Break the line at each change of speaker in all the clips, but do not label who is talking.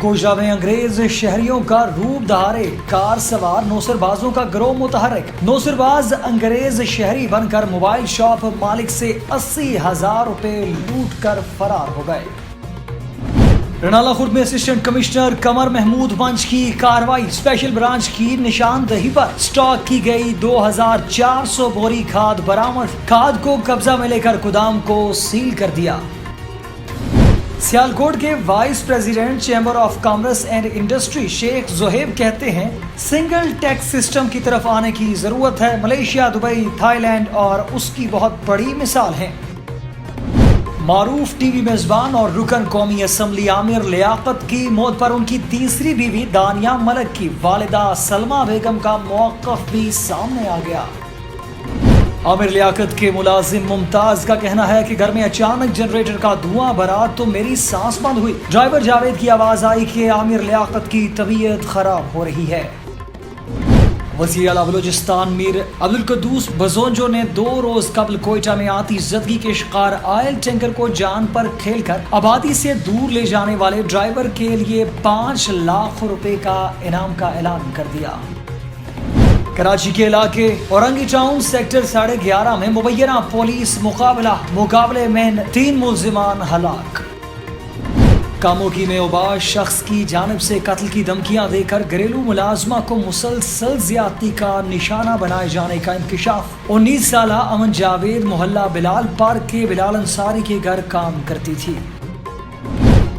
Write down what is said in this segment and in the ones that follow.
कोयटा में अंग्रेज शहरियों का रूप धारे कार सवार नौसरबाजों का गिरोह मुतहर्रिक। नौसरबाज अंग्रेज शहरी बनकर मोबाइल शॉप मालिक से 80,000 रुपए लूट कर फरार हो गए। रनाला खुर्द में असिस्टेंट कमिश्नर कमर महमूद मंच की कार्रवाई। स्पेशल ब्रांच की निशानदही पर स्टॉक की गई 2400 बोरी खाद बरामद। खाद को कब्जा में लेकर गोदाम को सील कर दिया। सियालकोट के vice president chamber of commerce and industry Sheikh Zohaib कहते हैं सिंगल टैक्स सिस्टम की तरफ आने की जरूरत है। मलेशिया, दुबई, थाईलैंड और उसकी बहुत बड़ी मिसाल है। मारूफ टीवी मेजबान और रुकन कौमी असम्बली आमिर लियाकत की मौत पर उनकी तीसरी बीवी दानिया मलिक की वालिदा सलमा बेगम का मौक़िफ़ भी सामने आ गया। आमिर लियाकत के मुलाजिम मुमताज का कहना है कि घर में अचानक जनरेटर का धुआं भरा तो मेरी सांस बंद हुई। ड्राइवर जावेद की आवाज आई कि आमिर लियाकत की तबीयत खराब हो रही है। वज़ीर आला बलूचिस्तान मीर अब्दुल कुद्दूस बज़ोंजो ने 2 रोज कबल कोयटा में आतिशज़दगी के शिकार ऑयल टैंकर को जान पर खेलकर आबादी से दूर ले जाने वाले ड्राइवर के लिए 5 लाख रुपए का इनाम का ऐलान कर दिया। कराची के इलाके औरंगी टाउन सेक्टर 11.5 में मुबैना पुलिस मुकाबले में 3 मुल्जिमान हलाक। कामोकी में उबाश शख्स की जानिब से कत्ल की धमकियां देकर घरेलू मुलाजमा को मुसलसल ज्यादती का निशाना बनाए जाने का इंकशाफ। 19 साला अमन जावेद मोहल्ला बिलाल पार्क के बिलाल अंसारी के घर काम करती थी।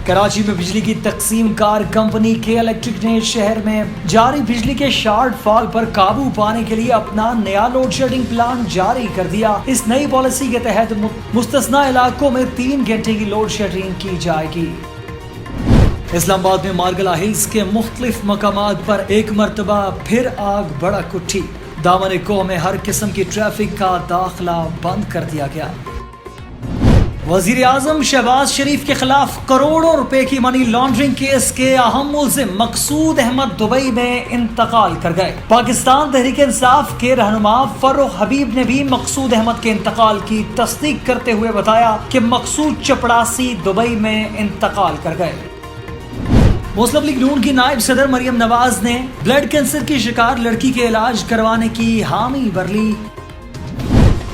कराची में बिजली की तकसीम कार कंपनी के इलेक्ट्रिक ने शहर में जारी बिजली के शॉर्ट फॉल पर काबू पाने के लिए अपना नया लोड शेडिंग प्लान जारी कर दिया। इस नई पॉलिसी के तहत मुस्तस्ना इलाकों में 3 घंटे की लोड शेडिंग की जाएगी। इस्लामाबाद में मार्गला हिल्स के मुख्तलिफ मकामात पर एक मरतबा फिर आग भड़क उठी। दामन कोह में हर किस्म की ट्रैफिक का दाखिला बंद कर दिया गया। वजीर आजम शहबाज शरीफ के खिलाफ करोड़ों रुपए की मनी लॉन्ड्रिंग केस के अहम मुल्जिम मकसूद अहमद दुबई में इंतकाल कर गए। पाकिस्तान तहरीक इंसाफ के रहनुमा फर्रुख हबीब ने भी मकसूद अहमद के इंतकाल की तस्दीक करते हुए बताया कि मकसूद चपड़ासी दुबई में इंतकाल कर गए। मुस्लिम लीग नून की नायब सदर मरियम नवाज ने ब्लड कैंसर की शिकार लड़की के इलाज करवाने की हामी भर ली।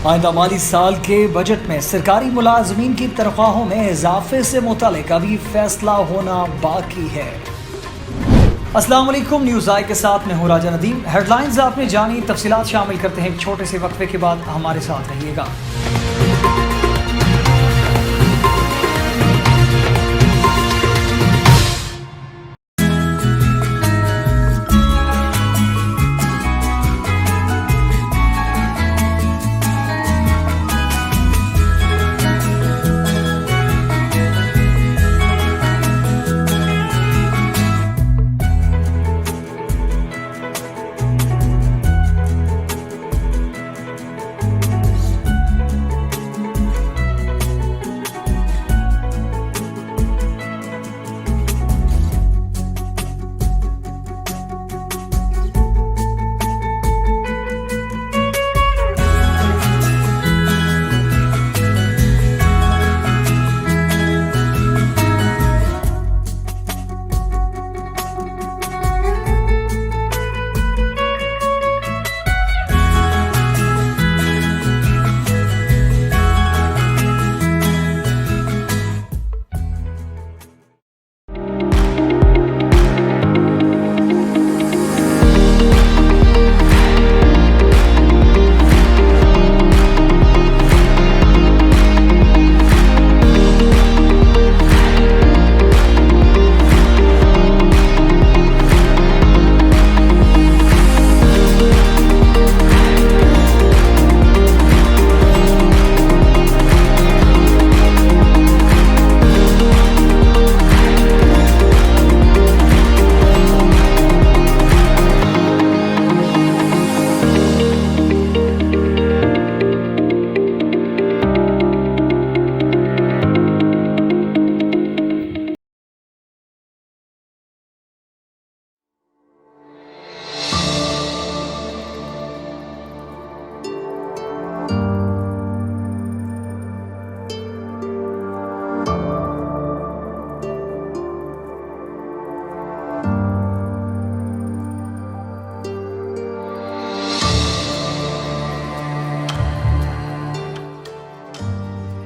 आइंदा माली साल के बजट में सरकारी मुलाजमीन की तनख्वाहों में इजाफे से मुतालिक अभी फैसला होना बाकी है। अस्सलाम वालेकुम, न्यूज़ आई के साथ मैं हूं राजा नदीम। हेडलाइंस आपने जानी, तफसीलात शामिल करते हैं एक छोटे से वक्फे के बाद। हमारे साथ रहिएगा।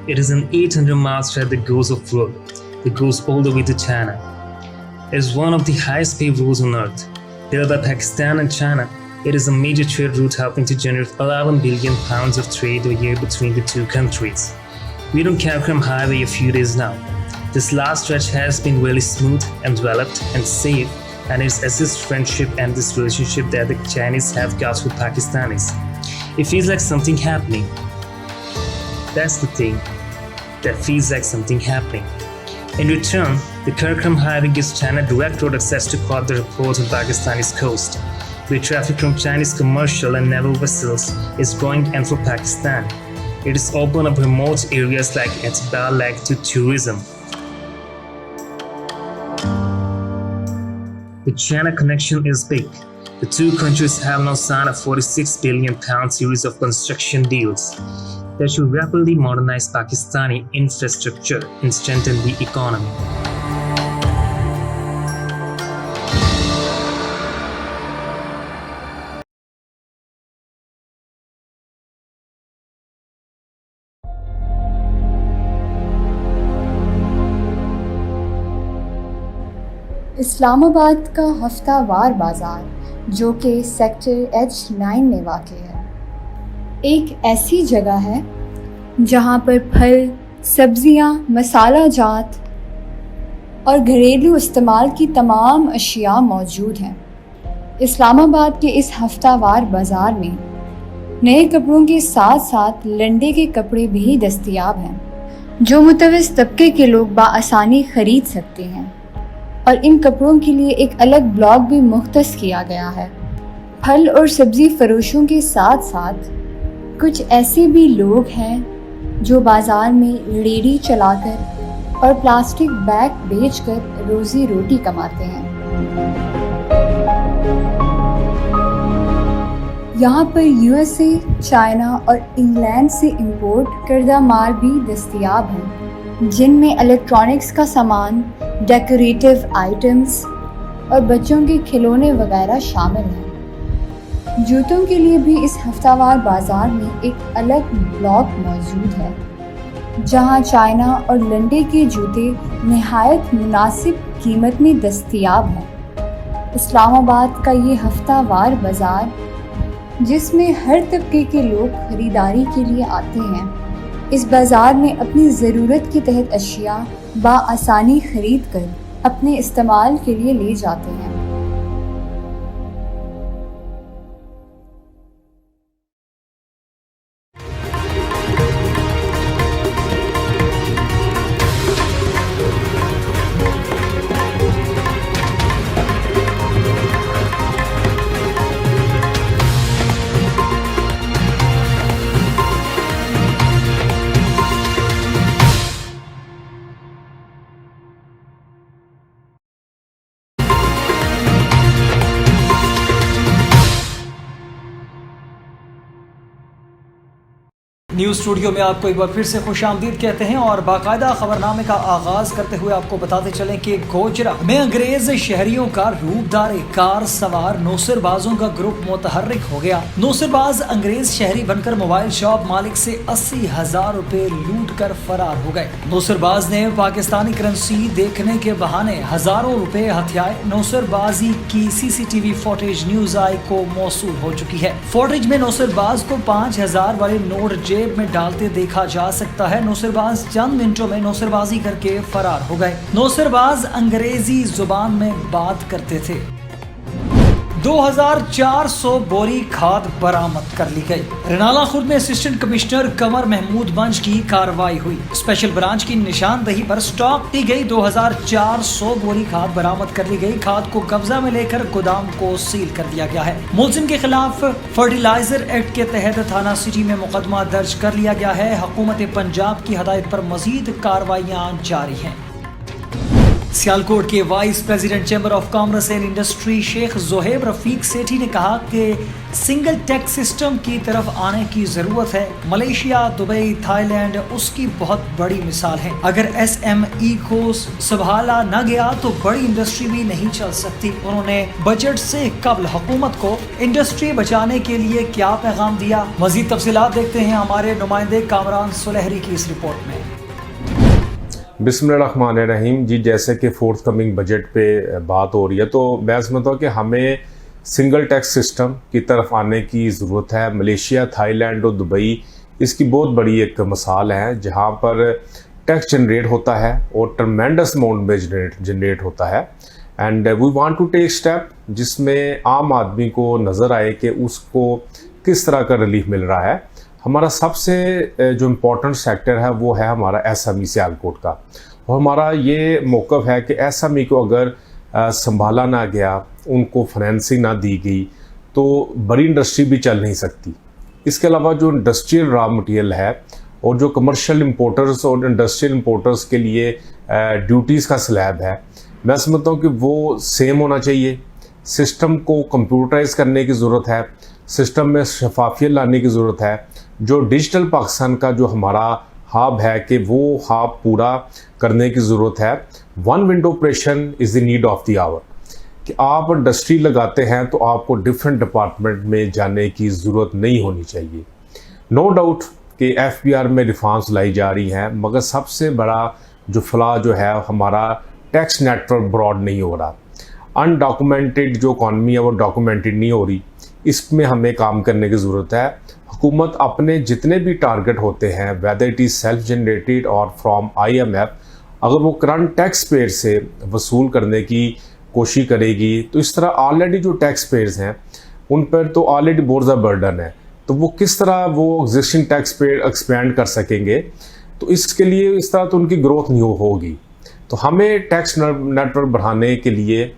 It is an 800 mile stretch that goes off-road, that goes all the way to China. It is one of the highest paved roads on earth. Built by Pakistan and China, it is a major trade route helping to generate 11 billion pounds of trade a year between the two countries. We're on Karakoram Highway a few days now. This last stretch has been really smooth and developed and safe, and it's assist friendship and this relationship that the Chinese have got with Pakistanis. It feels like something happening. That's the thing. That feels like something happening. In return, the Karakoram Highway gives China direct road access to part the ports on Pakistani's coast, where traffic from Chinese commercial and naval vessels is growing, and for Pakistan, it is open up remote areas like Atibar Lake to tourism. The China connection is big. The two countries have now signed a £46 billion series of construction deals that should rapidly modernize Pakistani infrastructure and strengthen the economy.
اسلام آباد کا ہفتہ وار بازار جو کہ sector H9 میں واقع ہے ایک ایسی جگہ ہے جہاں پر پھل، سبزیاں، مسالہ جات اور گھریلو استعمال کی تمام اشیاء موجود ہیں۔ اسلام آباد کے اس ہفتہ وار بازار میں نئے کپڑوں کے ساتھ ساتھ لنڈے کے کپڑے بھی دستیاب ہیں جو متوسط طبقے کے لوگ بآسانی خرید سکتے ہیں، اور ان کپڑوں کے لیے ایک الگ بلاک بھی مختص کیا گیا ہے۔ پھل اور سبزی فروشوں کے ساتھ ساتھ کچھ ایسے بھی لوگ ہیں جو بازار میں ریڑھی چلا کر اور پلاسٹک بیگ بیچ کر روزی روٹی کماتے ہیں۔ یہاں پر USA، چائنا اور انگلینڈ سے امپورٹ کردہ مال بھی دستیاب ہیں، جن میں الیکٹرانکس کا سامان، ڈیکوریٹو آئٹمز اور بچوں کے کھلونے وغیرہ شامل ہیں۔ جوتوں کے لیے بھی اس ہفتہ وار بازار میں ایک الگ بلاک موجود ہے جہاں چائنا اور لنڈے کے جوتے نہایت مناسب قیمت میں دستیاب ہیں۔ اسلام آباد کا یہ ہفتہ وار بازار جس میں ہر طبقے کے لوگ خریداری کے لیے آتے ہیں، اس بازار میں اپنی ضرورت کے تحت اشیاء بآسانی خرید کر اپنے استعمال کے لیے لے جاتے ہیں۔
نیوز اسٹوڈیو میں آپ کو ایک بار پھر سے خوش آمدید کہتے ہیں اور باقاعدہ خبرنامے کا آغاز کرتے ہوئے آپ کو بتاتے چلیں کہ گوجرا میں انگریز شہریوں کا روپ دار کار سوار نوسر بازوں کا گروپ متحرک ہو گیا۔ نوسر باز انگریز شہری بن کر موبائل شاپ مالک سے 80,000 روپے لوٹ کر فرار ہو گئے۔ نوسر باز نے پاکستانی کرنسی دیکھنے کے بہانے ہزاروں روپے ہتھیائے۔ نوسر بازی کی CCTV فوٹیج نیوز آئی کو موصول ہو چکی ہے۔ فوٹیج میں نوسر باز کو 5,000 والے نوٹ جیب میں ڈالتے دیکھا جا سکتا ہے۔ نوسر باز چند منٹوں میں نوسر بازی کر کے فرار ہو گئے۔ نوسر باز انگریزی زبان میں بات کرتے تھے۔ 2400 بوری کھاد برآمد کر لی گئی۔ رنالہ خورد میں اسسٹنٹ کمشنر قمر محمود منج کی کارروائی ہوئی۔ اسپیشل برانچ کی نشاندہی پر سٹاک دی گئی 2400 بوری کھاد برآمد کر لی گئی۔ کھاد کو قبضہ میں لے کر گودام کو سیل کر دیا گیا ہے۔ ملزم کے خلاف فرٹیلائزر ایکٹ کے تحت تھانہ سٹی میں مقدمہ درج کر لیا گیا ہے۔ حکومت پنجاب کی ہدایت پر مزید کارروائیاں جاری ہیں۔ सियालकोट के vice president chamber of commerce and industry Sheikh Zohaib Rafiq Sethi ने कहा कि सिंगल टैक्स सिस्टम की तरफ आने की जरूरत है। मलेशिया, दुबई, थाईलैंड उसकी बहुत बड़ी मिसाल है। अगर SME को संभाला न गया तो बड़ी इंडस्ट्री भी नहीं चल सकती। उन्होंने बजट से कबल हुकूमत को इंडस्ट्री बचाने के लिए क्या पैगाम दिया, मजीद तफसीलात देखते हैं हमारे नुमाइंदे कामरान सुलहरी की इस रिपोर्ट में।
बिस्मिल्लाहिर्रहमानिर्रहीम जी, जैसे कि फोर्थ कमिंग बजट पे बात हो रही है, तो मैं समझता हूँ कि हमें सिंगल टैक्स सिस्टम की तरफ आने की ज़रूरत है। मलेशिया, थाईलैंड और दुबई इसकी बहुत बड़ी एक मिसाल है, जहाँ पर टैक्स जनरेट होता है और ट्रमेंडस अमाउंट में जनरेट होता है। And we want to take step जिसमें आम आदमी को नज़र आए कि उसको किस तरह का रिलीफ मिल रहा है। हमारा सबसे जो इम्पोर्टेंट सेक्टर है वो है हमारा SME सियालकोट का, और हमारा ये मौक़िफ़ है कि SME को अगर संभाला ना गया, उनको फाइनेंसिंग ना दी गई, तो बड़ी इंडस्ट्री भी चल नहीं सकती। इसके अलावा जो इंडस्ट्रियल रॉ मटेरियल है और जो कमर्शियल इंपोर्टर्स और इंडस्ट्रियल इंपोर्टर्स के लिए ड्यूटीज़ का स्लैब है, मैं समझता हूँ कि वो सेम होना चाहिए। सिस्टम को कंप्यूटराइज करने की ज़रूरत है, सिस्टम में शफाफियत लाने की ज़रूरत है। जो डिजिटल पाकिस्तान का जो हमारा हब है कि वो हब पूरा करने की ज़रूरत है। One window operation is the need of the hour, कि आप इंडस्ट्री लगाते हैं तो आपको डिफरेंट डिपार्टमेंट में जाने की ज़रूरत नहीं होनी चाहिए। नो डाउट कि FBR में रिफॉर्म्स लाई जा रही हैं, मगर सबसे बड़ा जो फ्लॉ जो है हमारा टैक्स नेटवर्क ब्रॉड नहीं हो रहा। अनडॉक्यूमेंटेड जो इकॉनमी है वो डॉक्यूमेंटेड नहीं हो रही, इसमें हमें काम करने की ज़रूरत है। हुकूमत अपने जितने भी टारगेट होते हैं, whether it is self generated और फ्रॉम IMF, अगर वो करंट टैक्स पेयर से वसूल करने की कोशिश करेगी, तो इस तरह ऑलरेडी जो टैक्स पेयर्स हैं उन पर तो ऑलरेडी बहुत ज़्यादा बर्डन है, तो वो किस तरह वो एग्जिस्टिंग टैक्स पेयर एक्सपेंड कर सकेंगे। तो इसके लिए इस तरह तो उनकी ग्रोथ नहीं होगी। तो हमें टैक्स नेटवर्क बढ़ाने के लिए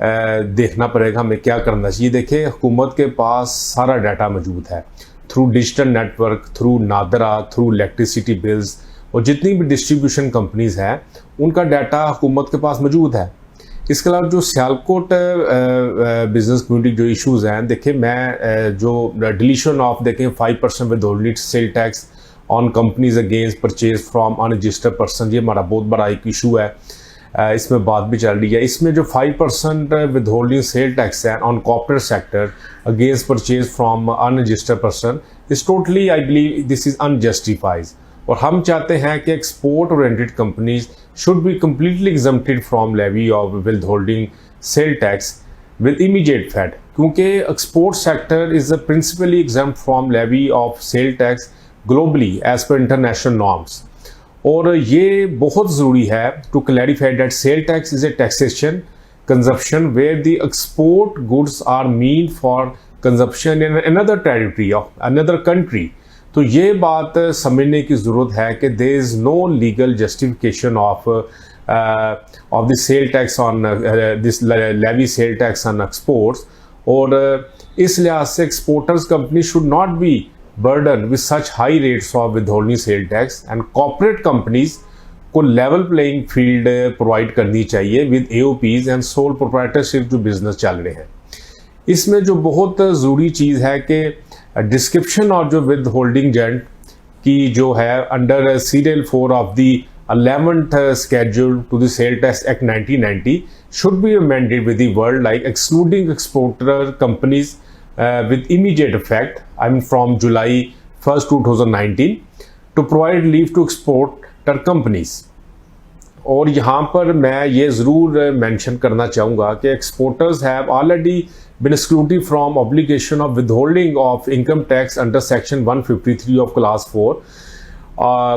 देखना पड़ेगा हमें क्या करना चाहिए। देखिए, हुकूमत के पास सारा डाटा मौजूद है, through digital network, through NADRA, through electricity bills, और जितनी भी डिस्ट्रीब्यूशन कंपनीज़ हैं उनका डाटा हुकूमत के पास मौजूद है। इसके अलावा जो सियालकोट बिजनेस कम्युनिटी जो इश्यूज़ हैं, देखिए मैं जो डिलीशन ऑफ देखें 5% with cell tax on companies against purchase from unregistered person, ये हमारा बहुत बड़ा एक इशू है, इसमें बात भी चल रही है। इसमें जो 5% विद होल्डिंग सेल टैक्स है on corporate sector against purchase from unregistered person is totally, I believe this is unjustified. और हम चाहते हैं कि export oriented companies should be completely exempted from levy of withholding sale tax with immediate effect, क्योंकि export sector is principally exempt from levy of sale tax globally as per international norms. और ये बहुत ज़रूरी है to clarify that cell tax is a taxation consumption where the export goods are mean for consumption in another territory of another country. तो ये बात समझने की ज़रूरत है कि there is no legal justification of the sale tax on this levy sale tax on exports. और इस लिहाज से exporters company should not be burden with such high rates of withholding sale tax, and corporate companies को level playing field provide करनी चाहिए with AOPs and sole proprietorship जो business चल रहे हैं। इसमें जो बहुत ज़रूरी चीज़ है कि डिस्क्रिप्शन और जो withholding agent की जो है under serial 4 of the 11th schedule to the Sale Tax Act 1990 should be amended with the word like excluding exporter companies with immediate effect, from July 1st, 2019 to provide relief to exporter companies। और यहाँ पर मैं ये ज़रूर mention करना चाहूँगा कि exporters have already been excluded from obligation of withholding of income tax under section 153 of class 4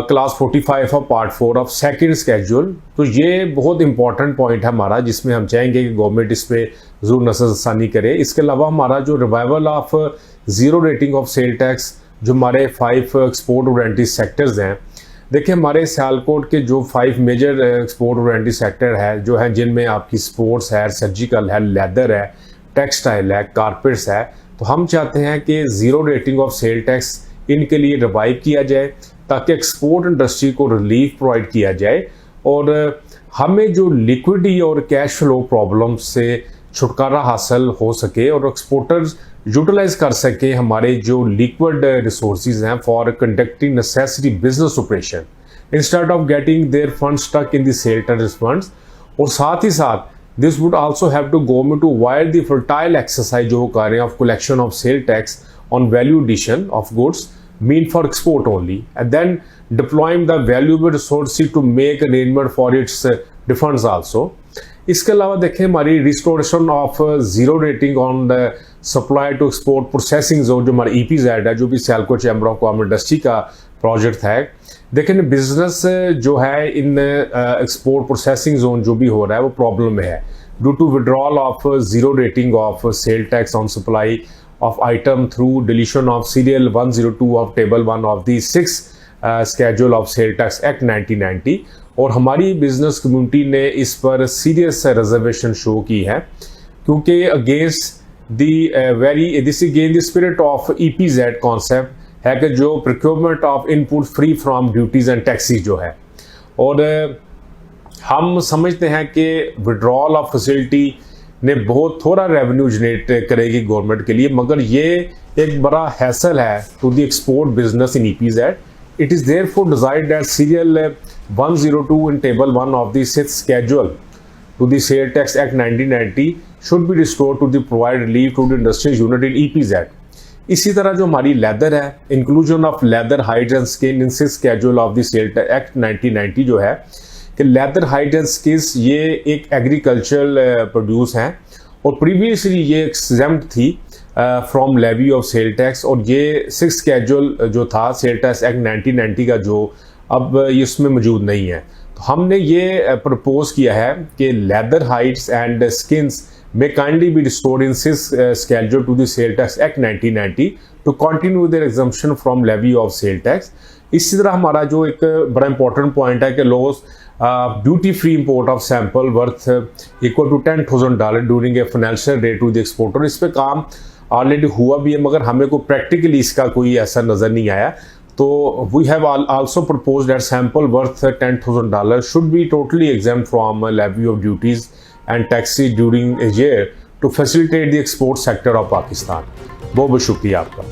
class 45 of part 4 of second schedule। तो ये बहुत इंपॉर्टेंट पॉइंट है हमारा, जिसमें हम चाहेंगे कि गवर्नमेंट इस पर ज़रूर नज़रसानी करे। इसके अलावा हमारा जो revival of zero rating of sale tax, जो हमारे 5 एक्सपोर्ट ओरिएंटेड सेक्टर्स हैं, देखिए हमारे सियालकोट के जो 5 मेजर एक्सपोर्ट ओरिएंटेड सेक्टर है जो है, जिनमें आपकी स्पोर्ट्स है, सर्जिकल है, लेदर है, टेक्सटाइल है, कारपेट्स है। तो हम चाहते हैं कि zero rating of sale tax इनके लिए रिवाइव किया जाए ताकि एक्सपोर्ट इंडस्ट्री को रिलीफ प्रोवाइड किया जाए। और हमें जो लिक्विडिटी और कैश फ्लो प्रॉब्लम से छुटकारा हासिल हो सके और एक्सपोर्टर्स यूटिलाइज कर सके हमारे जो लिक्विड रिसोर्सेज हैं for conducting necessary business operation instead of getting their fund stuck in the sale tax funds. और साथ ही साथ this would also have to government to wide the fertile exercise जो वो कर रहे हैं of collection of sale tax on value addition of goods mean for export only, and then deploying the valuable resources to make arrangement for its refunds also. इसके अलावा देखें हमारी restoration of zero rating on the supply to export processing zone जो हमारा EPZ है, जो भी सैल्को चैम्बर ऑफ कॉमर्स इंडस्ट्री का प्रोजेक्ट है। देखें बिजनेस जो है इन एक्सपोर्ट प्रोसेसिंग जोन जो भी हो रहा है वो प्रॉब्लम में है due to withdrawal of zero rating of sale tax on supply of item through deletion of serial 102 of table 1 of the 6th schedule of sale tax act 1990। और हमारी बिजनेस कम्युनिटी ने इस पर सीरियस रिजर्वेशन शो की है क्योंकि against the this again the spirit of EPZ concept है कि जो procurement of input free from duties and taxes जो है। और हम समझते हैं कि विड्रॉल ऑफ फैसिलिटी ने बहुत थोड़ा रेवेन्यू जनरेट करेगी गवर्नमेंट के लिए, मगर ये एक बड़ा हैसल है to the export business in EPZ। It is therefore desired that serial 102 in table 1 of the 6th schedule to the Sale Tax Act 1990 should be restored to the provide relief to the industrial unit in EPZ। इसी तरह जो हमारी leather है, inclusion of leather hides and skin in 6th schedule of the sale tax act 1990 जो है कि leather hide and skins ये एक एग्रीकल्चरल प्रोड्यूस हैं और प्रीवियसली ये एग्जेम्प्ट थी from levy of sale tax. और ये 6th schedule जो था सेल टैक्स एक्ट 1990 का जो अब इसमें मौजूद नहीं है, तो हमने ये प्रपोज किया है कि leather hides and skins may kindly be restored in 6th schedule to the sale tax act 1990 to continue their exemption from levy of sale tax। इसी तरह हमारा जो एक बड़ा इंपॉर्टेंट पॉइंट है कि loss duty free import of sample worth equal to $10,000 during a financial day to the exporter. इस पे काम ऑलरेडी हुआ भी है मगर हमें को प्रैक्टिकली इसका कोई ऐसा नज़र नहीं आया। तो we have also proposed that sample worth $10,000 should be totally exempt from levy of duties and taxes during a year to facilitate the export sector of Pakistan। बहुत बहुत शुक्रिया आपका।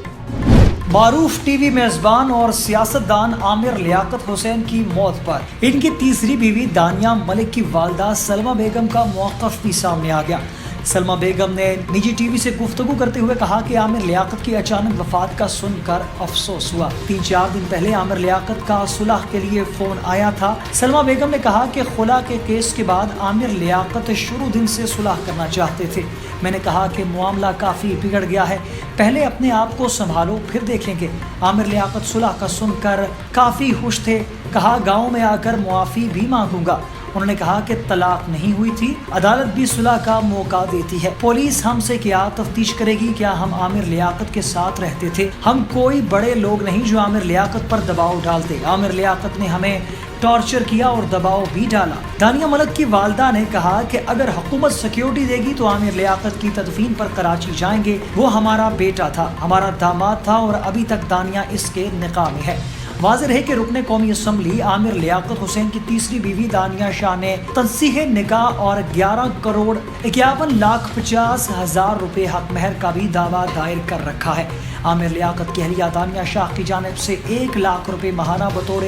मारूफ टीवी मेजबान और सियासतदान आमिर लियाकत हुसैन की मौत पर इनकी तीसरी बीवी दानिया मलिक की वालदा सलमा बेगम का मौक़िफ़ भी सामने आ गया। सलमा बेगम ने निजी टीवी से गुफ्तगू करते हुए कहा कि आमिर लियाकत की अचानक वफात का सुनकर अफसोस हुआ। 3-4 दिन पहले आमिर लियाकत का सुलह के लिए फ़ोन आया था। सलमा बेगम ने कहा कि खुला के केस के बाद आमिर लियाकत शुरू दिन से सुलह करना चाहते थे। मैंने कहा कि मामला काफ़ी बिगड़ गया है, पहले अपने आप को संभालो फिर देखेंगे। आमिर लियाकत सुलह का सुनकर काफ़ी खुश थे। कहा गाँव में आकर मुआफ़ी भी मांगूंगा। उन्होंने कहा कि तलाक नहीं हुई थी, अदालत भी सुलह का मौका देती है। पुलिस हमसे क्या तफ्तीश करेगी, क्या हम आमिर लियाकत के साथ रहते थे? हम कोई बड़े लोग नहीं जो आमिर लियाकत पर दबाव डालते। आमिर लियाकत ने हमें टॉर्चर किया और दबाव भी डाला। दानिया मलिक की वालदा ने कहा कि अगर हुकूमत सिक्योरिटी देगी तो आमिर लियाकत की तदफीन पर कराची जाएंगे। वो हमारा बेटा था, हमारा दामाद था और अभी तक दानिया इसके निकाह में है। वाज़ेह है कि रुकने कौमी असम्बली आमिर लियाकत हुसैन की तीसरी बीवी दानिया शाह ने तंसीह निकाह और 11,51,50,000 रुपए हक महर का भी दावा दायर कर रखा है। आमिर लियाकत की अहलिया दानिया शाह की जानिब से 1 लाख रुपए महाना बतौर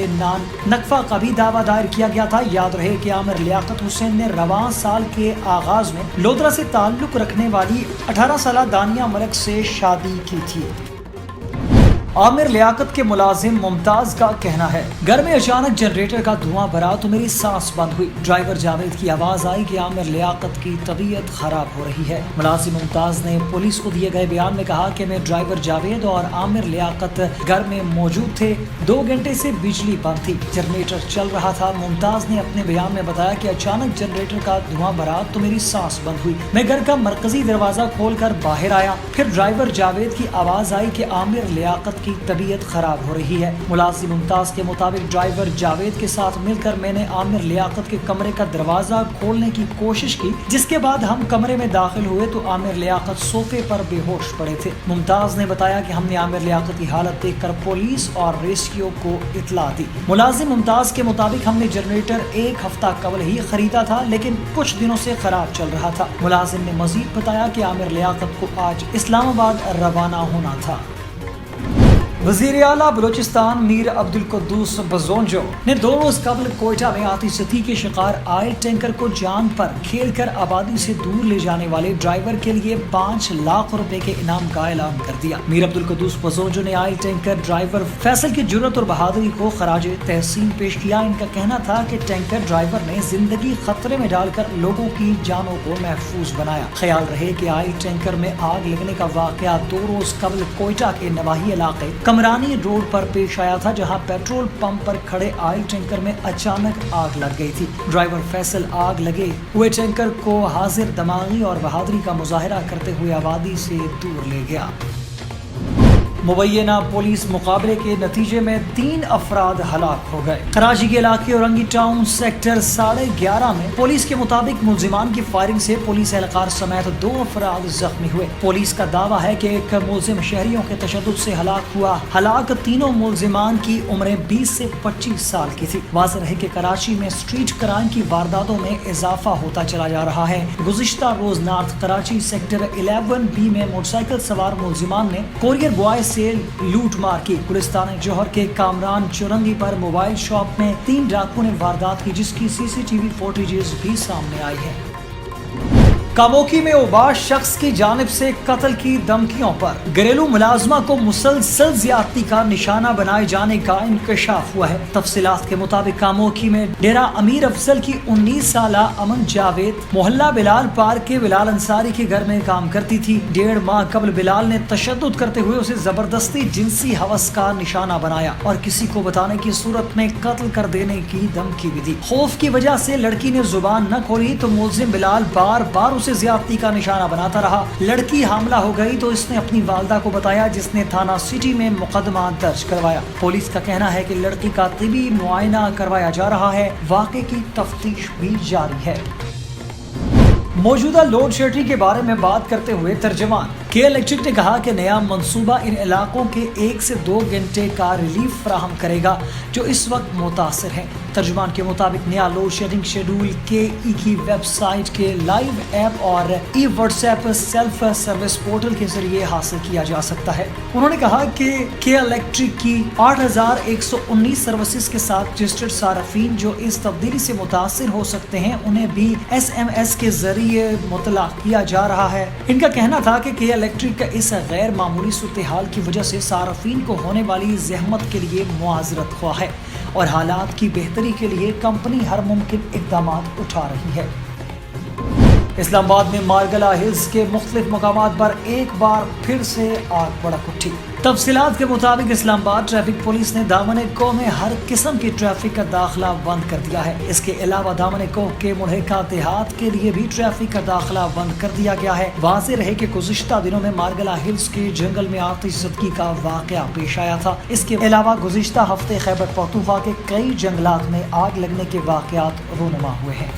नकफा का भी दावा दायर किया गया था। याद रहे कि आमिर लियाकत हुसैन ने रवां साल के आगाज में लोधरा से ताल्लुक रखने वाली 18 साल दानिया मलिक से शादी की थी। आमिर लियाकत के मुलाजिम मुमताज का कहना है, घर में अचानक जनरेटर का धुआं भरा तो मेरी सांस बंद हुई। ड्राइवर जावेद की आवाज आई कि आमिर लियाकत की तबीयत खराब हो रही है। मुलाजिम मुमताज ने पुलिस को दिए गए बयान में कहा कि मैं ड्राइवर जावेद और आमिर लियाकत घर में मौजूद थे। 2 घंटे से बिजली बंद थी, जनरेटर चल रहा था। मुमताज ने अपने बयान में बताया कि अचानक जनरेटर का धुआं भरा तो मेरी सांस बंद हुई। मैं घर का मरकजी दरवाजा खोलकर बाहर आया, फिर ड्राइवर जावेद की आवाज आई कि आमिर लियाकत की तबीयत खराब हो रही है। मुलाजिम मुमताज के मुताबिक ड्राइवर जावेद के साथ मिलकर मैंने आमिर लियाकत के कमरे का दरवाजा खोलने की कोशिश की, जिसके बाद हम कमरे में दाखिल हुए तो आमिर लियाकत सोफे पर बेहोश पड़े थे। मुमताज ने बताया कि हमने आमिर लियाकत की हालत देखकर पुलिस और रेस्क्यू को इत्तला दी। मुलाजिम मुमताज के मुताबिक हमने जनरेटर 1 हफ्ता कबल ही खरीदा था, लेकिन कुछ दिनों से खराब चल रहा था। मुलाजिम ने मजीद बताया कि आमिर लियाकत को आज इस्लामाबाद रवाना होना था। वज़ीर आला बलूचिस्तान मीर अब्दुल कुद्दूस बज़ोंजो ने 2 रोज कबल कोयटा में आतिशबाजी के शिकार ऑयल टैंकर को जान पर खेलकर आबादी से दूर ले जाने वाले ड्राइवर के लिए 5 लाख रुपए के इनाम का ऐलान कर दिया। मीर अब्दुल कुद्दूस बज़ोंजो ने ऑयल टैंकर ड्राइवर फैसल की जुर्रत और बहादुरी को खराज तहसीन पेश किया। इनका कहना था कि टैंकर ड्राइवर ने जिंदगी खतरे में डालकर लोगों की जानों को महफूज बनाया। ख्याल रहे कि ऑयल टैंकर में आग लगने का वाकया 2 रोज कबल कोयटा के नवाही इलाके कमरानी रोड पर पेश आया था, जहां पेट्रोल पंप पर खड़े ऑयल टैंकर में अचानक आग लग गई थी। ड्राइवर फैसल आग लगे हुए टैंकर को हाजिर दमागी और बहादुरी का मुजाहिरा करते हुए आबादी से दूर ले गया। मुबैना पुलिस मुकाबले के नतीजे में 3 अफराद हलाक हो गए। कराची के इलाके औरंगी टाउन सेक्टर 11:30 में पुलिस के मुताबिक मुलजिमान की फायरिंग से पुलिस एहलकार समेत 2 अफराद जख्मी हुए। पुलिस का दावा है कि एक मुलजिम शहरियों के तशद्दुद से हलाक हुआ। हलाक तीनों मुलजिमान की उम्रें 20 से 25 साल की थी। वाज़ेह रहे कि कराची में स्ट्रीट क्राइम की वारदातों में इजाफा होता चला जा रहा है। गुज़िश्ता रोज नॉर्थ कराची सेक्टर 11B में मोटरसाइकिल सवार मुलजिमान ने कोरियर बॉय से लूट मार की। गुलिस्तान जौहर के कामरान चुरंगी पर मोबाइल शॉप में 3 डाकुओं ने वारदात की, जिसकी CCTV फुटेजेस भी सामने आई है। कामोकी में उबाश शख्स की जानिब से कत्ल की धमकियों पर घरेलू मुलाजमा को मुसलसल ज्यादती का निशाना बनाए जाने का इंकशाफ हुआ है। तफसीलात के मुताबिक कामोकी में डेरा अमीर अफजल की 19 साल अमन जावेद मोहल्ला बिलाल पार्क के बिलाल अंसारी के घर में काम करती थी। 1.5 माह कबल बिलाल ने तशद्दुद करते हुए उसे जबरदस्ती जिनसी हवस का निशाना बनाया और किसी को बताने की सूरत में कत्ल कर देने की धमकी भी दी। खौफ की वजह से लड़की ने जुबान न खोली तो मुलजिम बिलाल बार बार से ज्यादती का निशाना बनाता रहा। लड़की हामला हो गई तो इसने अपनी वालदा को बताया, जिसने थाना सिटी में मुकदमा दर्ज करवाया। पुलिस का कहना है कि लड़की का तिबी मुआयना करवाया जा रहा है। वाक़े की तफ्तीश भी जारी है। मौजूदा लोड शेडिंग के बारे में बात करते हुए तर्जमान के इलेक्ट्रिक ने कहा कि नया मंसूबा इन इलाकों के 1 से 2 घंटे का रिलीफ फराहम करेगा जो इस वक्त मुतासर है। तर्जमान के मुताबिक नया लोड शेडिंग शेड्यूल KE की वेबसाइट के लाइव ऐप और WhatsApp सेल्फ सर्विस पोर्टल के जरिए हासिल किया जा सकता है। उन्होंने कहा कि के इलेक्ट्रिक की 8119 सर्विसेज के साथ रजिस्टर्ड सार्फिन जो इस तब्दीली से मुतासर हो सकते हैं, उन्हें भी SMS के जरिए मुतला किया जा रहा है। इनका कहना था कि के इलेक्ट्रिक का इस गैर मामूली सूरत-ए-हाल की वजह से सार्फिन को होने वाली ज़हमत के लिए मुआज़रत ख्वाह है और हालात की बेहतरी के लिए कंपनी हर मुमकिन इक़दाम उठा रही है। इस्लामाबाद में मारगला हिल्स के मुख्तलिफ मकामात पर एक बार फिर से आग भड़क उठी। तफसीलात के मुताबिक इस्लामाबाद ट्रैफिक पुलिस ने दामन कोह में हर किस्म की ट्रैफिक का दाखिला बंद कर दिया है। इसके अलावा दामन कोह के मुल्हिका देहात के लिए भी ट्रैफिक का दाखिला बंद कर दिया गया है। वाज़ेह रहे कि गुज़िश्ता दिनों में मारगला हिल्स के जंगल में आतिशबाजी का वाकया पेश आया था। इसके अलावा गुज़िश्ता हफ्ते खैबर पख्तूनख्वा के कई जंगलात में आग लगने के वाकयात रूनुमा हुए हैं।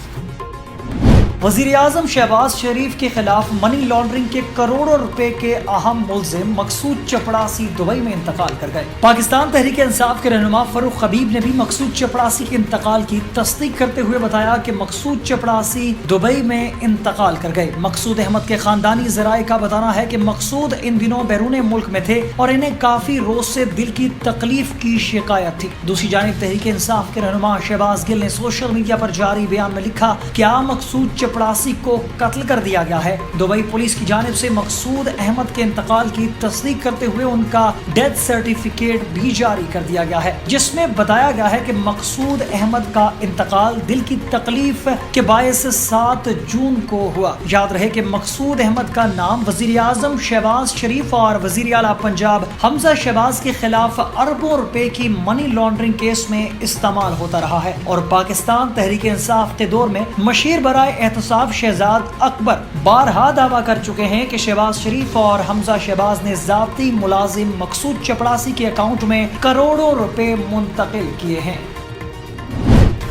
वज़ीर आज़म शहबाज शरीफ के खिलाफ मनी लॉन्ड्रिंग के करोड़ों रुपए के अहम मुल्जिम मकसूद चपड़ासी दुबई में इंतकाल कर गए। पाकिस्तान तहरीक इंसाफ के रहनुमा फरूख हबीब ने भी मकसूद चपड़ासी के इंतकाल की तस्दीक करते हुए बताया कि मकसूद चपड़ासी दुबई में इंतकाल कर गए। मकसूद अहमद के खानदानी ज़राए का बताना है कि मकसूद इन दिनों बैरून मुल्क में थे और इन्हें काफी रोज से दिल की तकलीफ की शिकायत थी। दूसरी जानिब तहरीक इंसाफ के रहनुमा शहबाज गिल ने सोशल मीडिया पर जारी बयान में लिखा, क्या मकसूद चपड़ासी को कत्ल कर दिया गया है? दुबई पुलिस की जानिब से मकसूद अहमद के इंतकाल की तस्दीक करते हुए उनका डेथ सर्टिफिकेट भी जारी कर दिया गया है, जिसमें बताया गया है कि मकसूद अहमद का इंतकाल दिल की तकलीफ के बायस 7 जून को हुआ। याद रहे कि मकसूद अहमद का नाम वजीर आजम शहबाज शरीफ और वजीर आला पंजाब हमजा शहबाज के खिलाफ अरबों रुपए की मनी लॉन्ड्रिंग केस में इस्तेमाल होता रहा है और पाकिस्तान तहरीक इंसाफ के दौर में मशीर बराए एहतसाब शहजाद अकबर बारहा दावा कर चुके हैं कि शहबाज शरीफ और हमजा शहबाज ने ज़ाती मुलाजिम मकसूद चपड़ासी के अकाउंट में करोड़ों रुपए मुंतकिल किए हैं।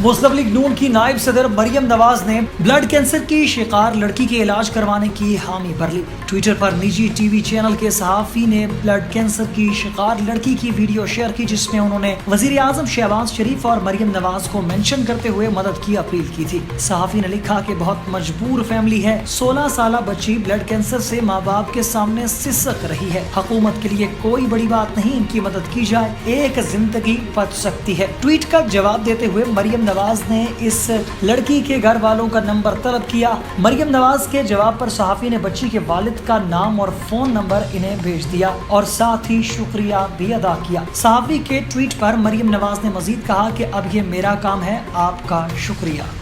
मुस्लिम लीग नून की नायब सदर मरियम नवाज ने ब्लड कैंसर की शिकार लड़की के इलाज करवाने की हामी भर ली। ट्विटर पर निजी टीवी चैनल के सहाफ़ी ने ब्लड कैंसर की शिकार लड़की की वीडियो शेयर की, जिसमें उन्होंने वजीर आजम शहबाज शरीफ और मरियम नवाज को मेंशन करते हुए मदद की अपील की थी। सहाफ़ी ने लिखा कि बहुत मजबूर फैमिली है, 16 साल बच्ची ब्लड कैंसर से माँ बाप के सामने सिसक रही है। हुकूमत के लिए कोई बड़ी बात नहीं, इनकी मदद की जाए, एक जिंदगी बच सकती है। ट्वीट का जवाब देते हुए मरियम नवाज ने इस लड़की के घर वालों का नंबर तलब किया। मरियम नवाज के जवाब पर सहाफ़ी ने बच्ची के वालिद का नाम और फोन नंबर इन्हें भेज दिया और साथ ही शुक्रिया भी अदा किया। सहाफ़ी के ट्वीट पर मरियम नवाज ने मजीद कहा कि अब ये मेरा काम है, आपका शुक्रिया।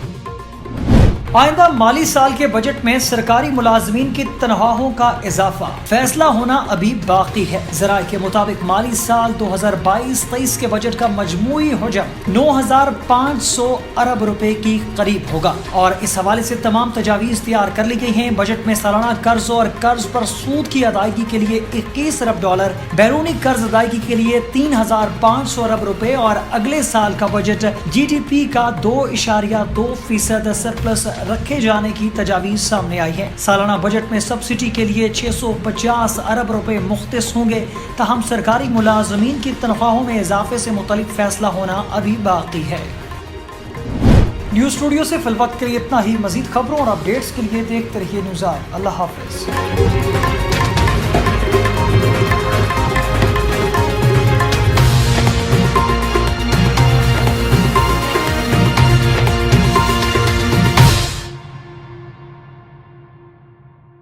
आइंदा माली साल के बजट में सरकारी मुलाजमीन की तनख्वाहों का इजाफा फैसला होना अभी बाकी है। ज़राए के मुताबिक माली साल 2022-23 के बजट का मजमूई हजम 9,500 अरब रुपए की करीब होगा और इस हवाले से तमाम तजावीज़ तैयार कर ली गई हैं। बजट में सालाना कर्ज और कर्ज पर सूद की अदायगी के लिए 21 अरब डॉलर, बैरूनी कर्ज अदायगी के लिए 3,500 अरब रुपए और अगले साल का बजट GDP का 2.2% सरप्लस रखे जाने की तजावीज़ सामने आई है। सालाना बजट में सब्सिडी के लिए 650 अरब रुपए मुख्तस होंगे। ताहम सरकारी मुलाजमीन की तनख्वाहों में इजाफे से मुतल्लिक फैसला होना अभी बाकी है। न्यूज़ स्टूडियो से फिल वक्त के लिए इतना ही। मजीद खबरों और अपडेट्स के लिए देखते रहिए न्यूज़ आवर। Allah Hafiz.